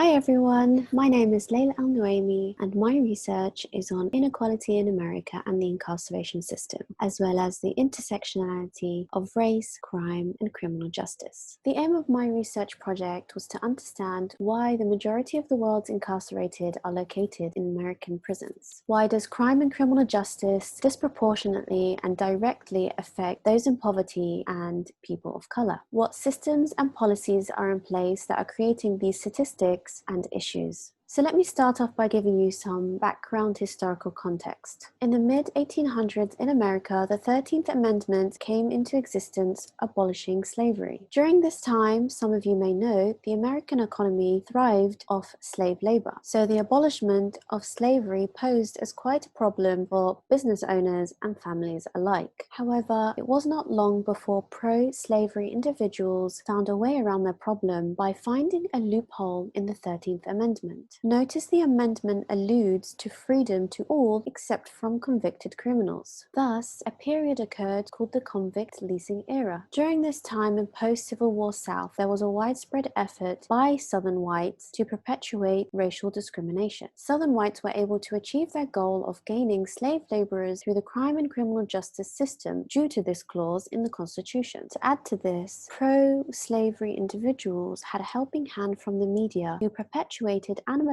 Hi everyone, my name is Leila Al-Nuaimi and my research is on inequality in America and the incarceration system, as well as the intersectionality of race, crime and criminal justice. The aim of my research project was to understand why the majority of the world's incarcerated are located in American prisons. Why does crime and criminal justice disproportionately and directly affect those in poverty and people of color? What systems and policies are in place that are creating these statistics and issues? So let me start off by giving you some background historical context. In the mid-1800s in America, the 13th Amendment came into existence, abolishing slavery. During this time, some of you may know, the American economy thrived off slave labor. So the abolishment of slavery posed as quite a problem for business owners and families alike. However, it was not long before pro-slavery individuals found a way around their problem by finding a loophole in the 13th Amendment. Notice the amendment alludes to freedom to all except from convicted criminals. Thus, a period occurred called the convict leasing era. During this time in post-Civil War South, there was a widespread effort by Southern whites to perpetuate racial discrimination. Southern whites were able to achieve their goal of gaining slave laborers through the crime and criminal justice system due to this clause in the Constitution. To add to this, pro-slavery individuals had a helping hand from the media who perpetuated animalistic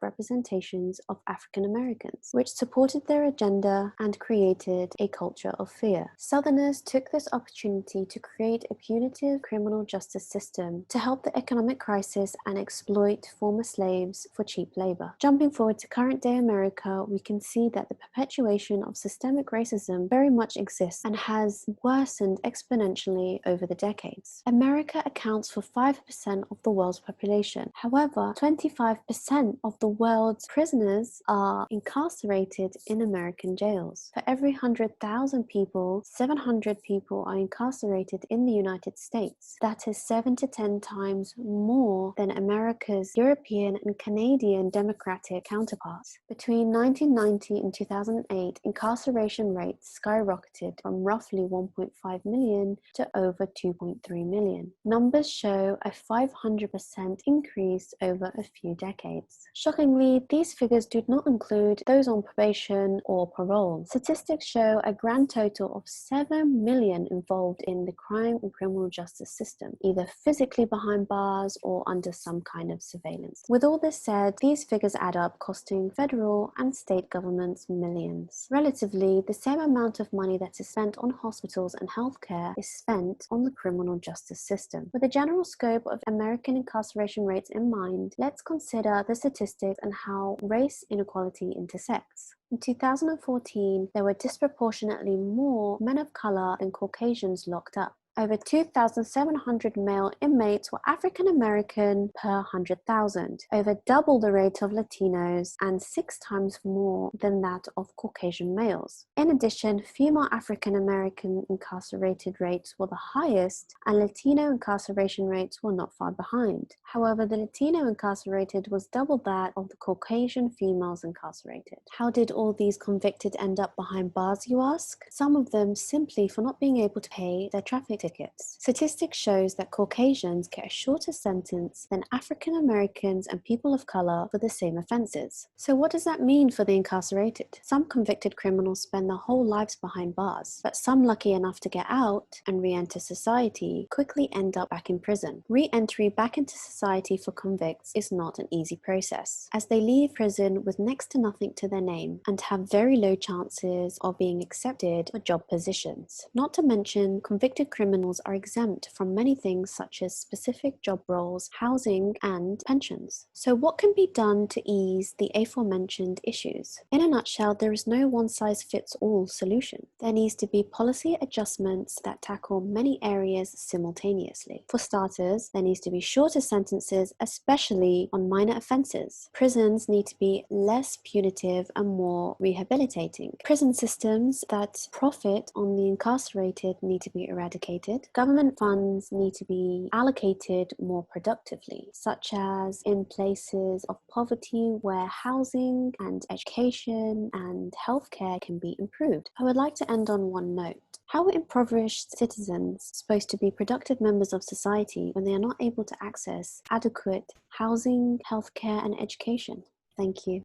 representations of African Americans, which supported their agenda and created a culture of fear. Southerners took this opportunity to create a punitive criminal justice system to help the economic crisis and exploit former slaves for cheap labor. Jumping forward to current day America, we can see that the perpetuation of systemic racism very much exists and has worsened exponentially over the decades. America accounts for 5% of the world's population. However, 25% of the world's prisoners are incarcerated in American jails. For every 100,000 people, 700 people are incarcerated in the United States. That is 7 to 10 times more than America's European and Canadian democratic counterparts. Between 1990 and 2008, incarceration rates skyrocketed from roughly 1.5 million to over 2.3 million. Numbers show a 500% increase over a few decades. Shockingly, these figures do not include those on probation or parole. Statistics show a grand total of 7 million involved in the crime and criminal justice system, either physically behind bars or under some kind of surveillance. With all this said, these figures add up, costing federal and state governments millions. Relatively, the same amount of money that is spent on hospitals and healthcare is spent on the criminal justice system. With the general scope of American incarceration rates in mind, let's consider the statistics and how race inequality intersects. In 2014, there were disproportionately more men of color than Caucasians locked up. Over 2,700 male inmates were African American per 100,000, over double the rate of Latinos and 6 times more than that of Caucasian males. In addition, female African American incarcerated rates were the highest, and Latino incarceration rates were not far behind. However, the Latino incarcerated was double that of the Caucasian females incarcerated. How did all these convicted end up behind bars, you ask? Some of them simply for not being able to pay their traffic tickets. Statistics shows that Caucasians get a shorter sentence than African Americans and people of color for the same offenses. So what does that mean for the incarcerated? Some convicted criminals spend their whole lives behind bars, but some lucky enough to get out and re-enter society quickly end up back in prison. Re-entry back into society for convicts is not an easy process, as they leave prison with next to nothing to their name and have very low chances of being accepted for job positions. Not to mention, convicted criminals are exempt from many things such as specific job roles, housing, and pensions. So what can be done to ease the aforementioned issues? In a nutshell, there is no one-size-fits-all solution. There needs to be policy adjustments that tackle many areas simultaneously. For starters, there needs to be shorter sentences, especially on minor offenses. Prisons need to be less punitive and more rehabilitating. Prison systems that profit on the incarcerated need to be eradicated. Government funds need to be allocated more productively, such as in places of poverty where housing and education and healthcare can be improved. I would like to end on one note. How are impoverished citizens supposed to be productive members of society when they are not able to access adequate housing, healthcare, and education? Thank you.